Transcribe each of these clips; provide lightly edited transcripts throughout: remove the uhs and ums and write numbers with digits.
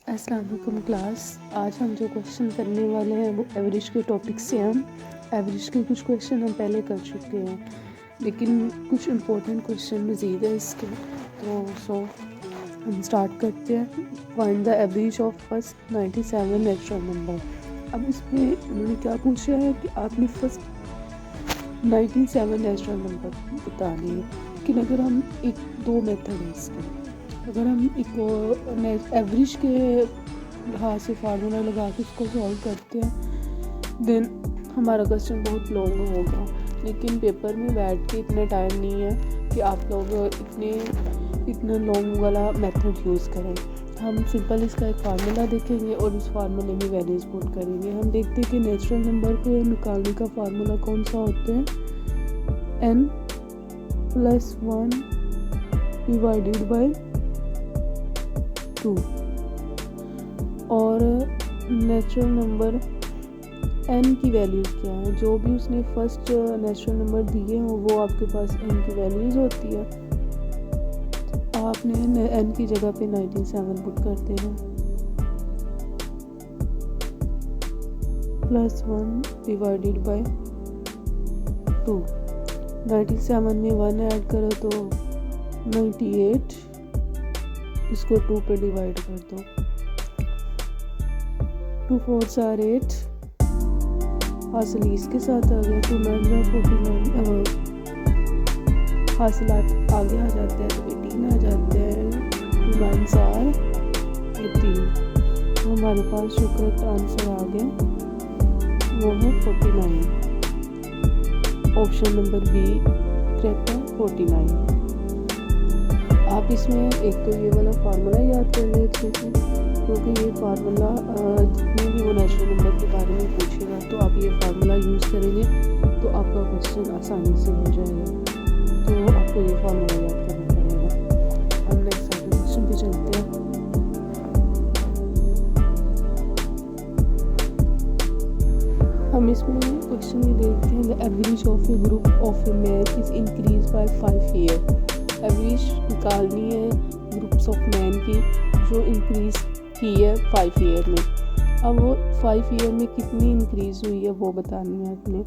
अस्सलाम वालेकुम क्लास। आज हम जो क्वेश्चन करने वाले हैं वो एवरेज के टॉपिक से हम एवरेज के कुछ क्वेश्चन हम पहले कर चुके हैं, लेकिन कुछ इम्पोर्टेंट क्वेश्चन मज़ीद है इसके। तो हम स्टार्ट करते हैं। Find the average of first 97 natural number. अब इसमें उन्होंने क्या पूछा है कि आपने फर्स्ट 97 नेचुरल नंबर बताने हैं। लेकिन अगर हम दो मेथड है इसके, अगर हम एक एवरेज के लिहाज से फार्मूला लगा के इसको सॉल्व करते हैं देन हमारा क्वेश्चन बहुत लॉन्ग होगा, लेकिन पेपर में बैठ के इतना टाइम नहीं है कि आप लोग इतना लॉन्ग वाला मेथड यूज़ करें। हम सिंपल इसका एक फार्मूला देखेंगे और उस फार्मूले में वैल्यूज पुट करेंगे। हम देखते हैं कि नेचुरल नंबर को निकालने का फार्मूला कौन सा होता है, n+1 डिवाइडेड बाय 2। और नेचुरल नंबर n की वैल्यूज़ क्या है, जो भी उसने फर्स्ट नेचुरल नंबर दिए हो वो आपके पास n की वैल्यूज़ होती है। आपने n की जगह पे 97 पुट करते हैं, +1 डिवाइडेड बाय 2। 97 में 1 ऐड करो तो 98, इसको 2 पे डिवाइड कर दो। 2 4s are 8, हासिल इसके साथ आ गया। 2 9 49, हासिल आगे आ जाते हैं तो 18 आ जाते हैं। 2 9s are 18, तो हमारे पास जो करेक्ट आंसर आ गया वो है 49। ऑप्शन नंबर बी करेक्ट है, 49। आप इसमें एक तो ये वाला फार्मूला याद कर लें अच्छे से, क्योंकि ये फार्मूला जितने भी वो नेचुरल नंबर के बारे में पूछेगा तो आप ये फार्मूला यूज़ करेंगे तो आपका क्वेश्चन आसानी से हो जाएगा। तो आपको ये फार्मूला याद करना पड़ेगा। हम नेक्स्ट क्वेश्चन पे चलते हैं। हम इसमें क्वेश्चन में देखते हैं the average of A group of a man is increase by 5 year. Average निकालनी है ग्रुप्स ऑफ मैन की जो इंक्रीज की है 5 ईयर में। अब वो 5 ईयर में कितनी इंक्रीज हुई है वो बतानी है आपने।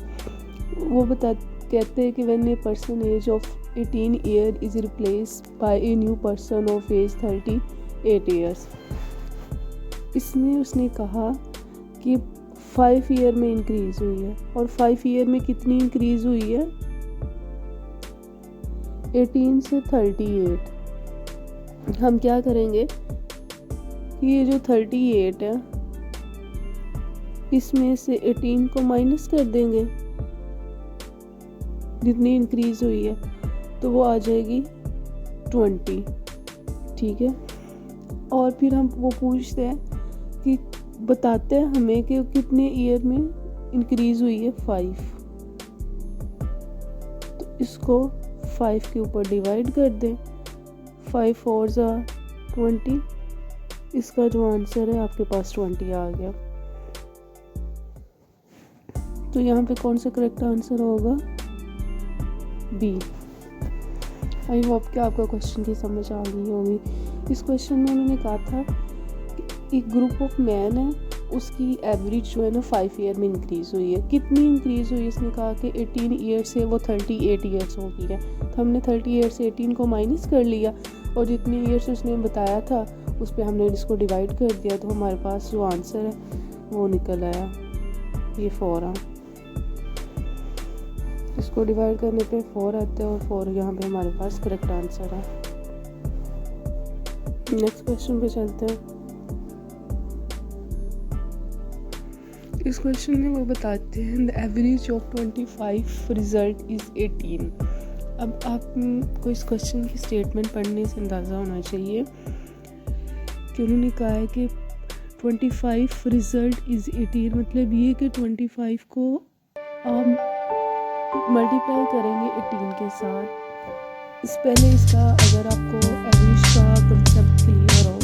वो कहते हैं कि when a person age of 18 year is replaced by a new person of age 38 years. इसमें उसने कहा कि 5 ईयर में इंक्रीज हुई है, और 5 ईयर में कितनी इंक्रीज हुई है, 18 से 38। हम क्या करेंगे कि ये जो 38 है इसमें से 18 को माइनस कर देंगे, जितनी इंक्रीज हुई है तो वो आ जाएगी 20। ठीक है, और फिर हम वो पूछते हैं कि बताते हैं हमें कि कितने ईयर में इंक्रीज हुई है 5। तो इसको 5 के ऊपर डिवाइड कर दें। 5 4s are 20, इसका जो आंसर है आपके पास 20 आ गया। तो यहाँ पे कौन सा करेक्ट आंसर होगा, बी। आई होप कि आपका क्वेश्चन की समझ आ गई होगी। इस क्वेश्चन में उन्होंने कहा था कि एक ग्रुप ऑफ मैन है, उसकी एवरेज जो है ना 5 ईयर में इंक्रीज हुई है। कितनी इंक्रीज हुई, इसने कहा कि 18 ईयर से वो 38 ईयर्स हो गई है। तो हमने 30 ईयर से 18 को माइनस कर लिया और जितनी ईयर्स उसने बताया था उस पर हमने इसको डिवाइड कर दिया, तो हमारे पास जो आंसर है वो निकल आया, ये 4 है। इसको डिवाइड करने पे 4 आते हैं और 4 यहाँ पे हमारे पास करेक्ट आंसर है। नेक्स्ट क्वेश्चन पे चलते हैं। इस क्वेश्चन में वो बताते हैं the average of 25 result is 18। अब आपको इस क्वेश्चन की स्टेटमेंट पढ़ने से अंदाज़ा होना चाहिए कि उन्होंने कहा है कि 25 रिजल्ट इज़ 18, मतलब ये कि 25 को आप मल्टीप्लाई करेंगे 18 के साथ। इस पहले इसका अगर आपको एवरेज का कंसेप्ट क्लियर हो,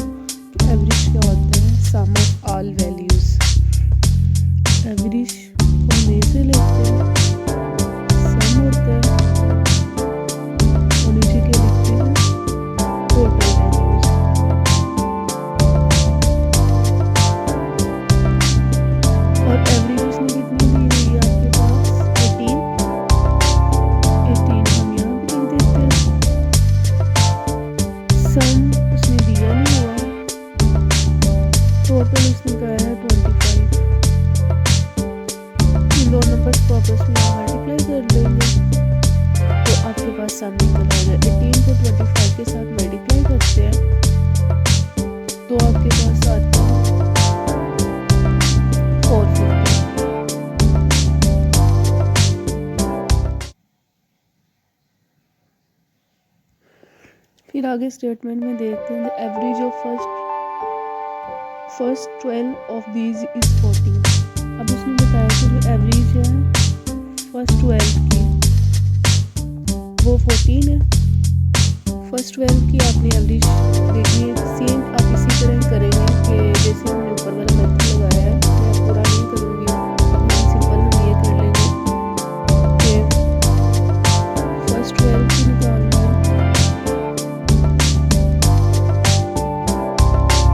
एवरेज क्या होता है, सम ऑफ ऑल वैल्यूज़। एवरेज को में से लेते हैं, सम होता है और नीचे क्या लिखते हैं, टोटल वैल्यूज़। टोटल उसने कहा है 25। इन दो नंबर्स को आपस में मल्टीप्लाई कर लेंगे तो आपके पास सामने निकल आएगा। 18 को 25 के साथ मल्टीप्लाई करते हैं तो आपके पास आता है 450। फिर आगे स्टेटमेंट में देखते हैं average of first 12 of these is 14। अब उसने बताया कि जो एवरेज है फर्स्ट 12 की वो 14 है। फर्स्ट 12 की आपने एवरेज देखनी है। सेम आप इसी तरह करेंगे कि जैसे हमने ऊपर वाला मेथड लगाया है। मैं पूरा नहीं करूँगी, सिंपल हम ये कर लेंगे कि फर्स्ट 12 की निकालना है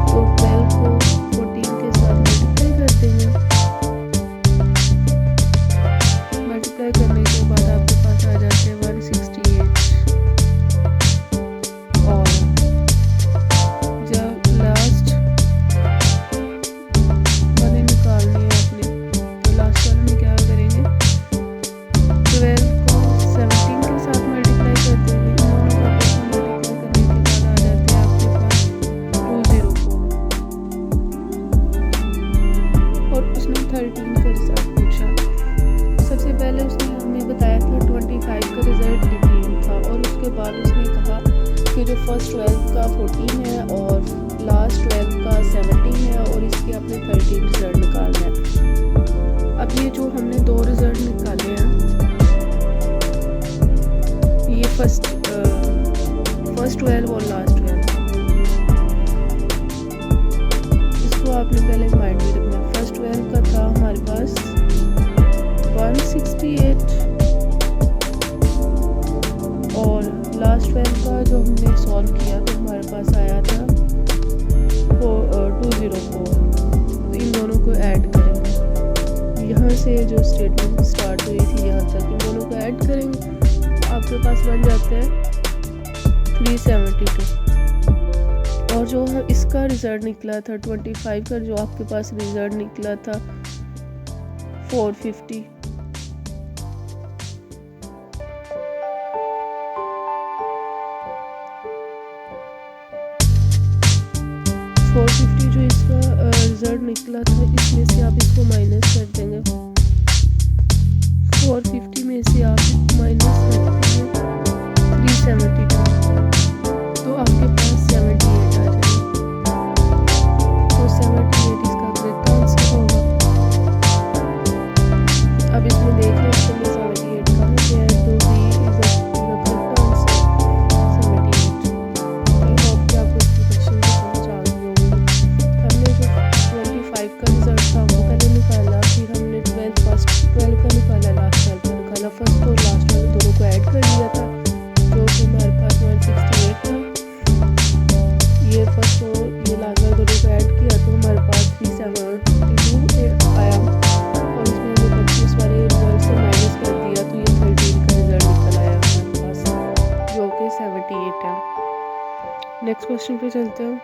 तो 12 को 14 के साथ मल्टीप्लाई कर देंगे। मल्टीप्लाई करने के बाद आपके पास आ जाते हैं 168 और जब लास्ट वाले निकालनी है आपने तो लास्ट वाले में क्या करेंगे 12 को 17 के साथ मल्टीप्लाई कर देंगे। इन दोनों को आपस में मल्टीप्लाई करने के बाद आ जाते हैं आपके पास 204 और उसने 13 का रिजल्ट पूछा। सबसे पहले उसने हमें बताया था 25 का रिजल्ट 18 था और उसके बाद उसने कहा कि जो फर्स्ट 12 का 14 है और लास्ट 12 का 17 है और इसके आपने 13 रिजल्ट निकालना है। अब ये जो हमने दो रिजल्ट निकाले हैं ये फर्स्ट 12 और लास्ट 12 इसको आपने पहले माइंड में रखना है। फर्स्ट 12 का था हमारे पास 168 और लास्ट 12 का जो हमने सॉल्व किया तो हमारे पास आया था 204। तो इन दोनों को ऐड करेंगे। यहाँ से जो स्टेटमेंट स्टार्ट हुई थी यहाँ तक इन दोनों को ऐड करेंगे आपके पास बन जाता है 372। और जो इसका रिजल्ट निकला था 25 का जो आपके पास रिजल्ट निकला था 450। जो इसका रिजल्ट निकला था इसमें से आप इसको माइनस कर देंगे। 450 में से आप इसको माइनस करते हैं 372 तो आपके पास 78 आ जाएगा। तो 78 इसका करेक्ट आंसर होगा। अब इसमें देख लें इसमें 78 कहाँ पे है तो B is the correct answer 78। I hope कि आपको इसकी क्वेश्चन की समझ आ गई होगी। हमने जो 25 का रिजल्ट था वो पहले निकाला, फिर हमने फर्स्ट 12 का निकाला, लास्ट 12 का निकाला। फर्स्ट और लास्ट वाले दोनों को ऐड कर लिया था जो कि हमारे पास 168 था। ये फर्स्ट और ये लास्ट वाले दोनों को ऐड किया तो हमारे पास 372 आया और इसमें हमने 25 वाले रिजल्ट से माइनस कर दिया तो ये 13 का रिजल्ट निकल आया हमारे पास जो कि 78 है। नेक्स्ट क्वेश्चन पे चलते हैं।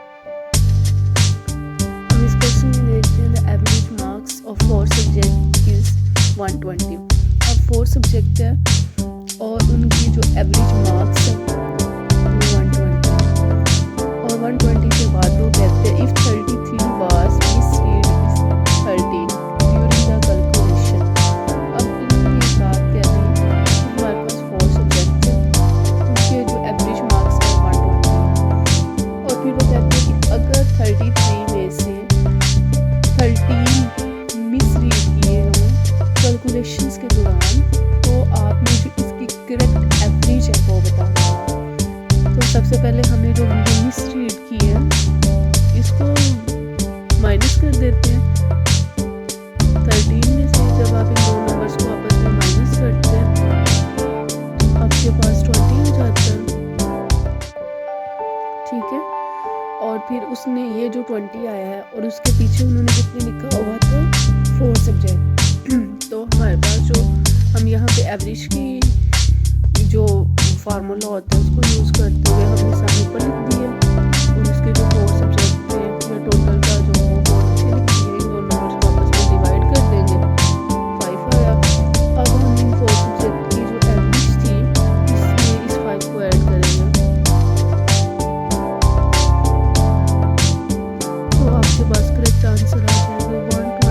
हम इस क्वेश्चन में देखते हैं the average marks of 4 subject is 120। अब 4 सब्जेक्ट है और उनकी जो एवरेज मार्क्स है वो 120 और 120 के बाद वो कहते हैं if 33 was misread is 13 during the calculation। अब इन्होंने ये बात कह दी हमारे पास 4 सब्जेक्ट है उनके जो एवरेज मार्क्स है 120 और फिर वो कहते हैं कि अगर 33 में से 13 मिसरीड किए हों कैलकुलेशंस के दौरान तो आपने जो इसकी करेक्ट एवरेज है वो बताना है। तो सबसे पहले हमने जो मिसरीड की है इसको माइनस कर देते हैं 13 में से। जब आप इन दो नंबर्स को आपस में माइनस करते हैं तो आपके पास 20 हो जाता है, ठीक है। और फिर उसने ये जो 20 आया है और उसके पीछे उन्होंने कितने लिखा हुआ था 4 सब्जेक्ट। तो हमारे पास जो हम यहाँ पे एवरेज की जो फार्मूला होता है उसको यूज़ करते हुए हमने सामने पर लिख दिया और इसके जो 4 सब्जेक्ट थे टोटल का जो वो आपके पास करेक्ट आंसर आ जाएगा 1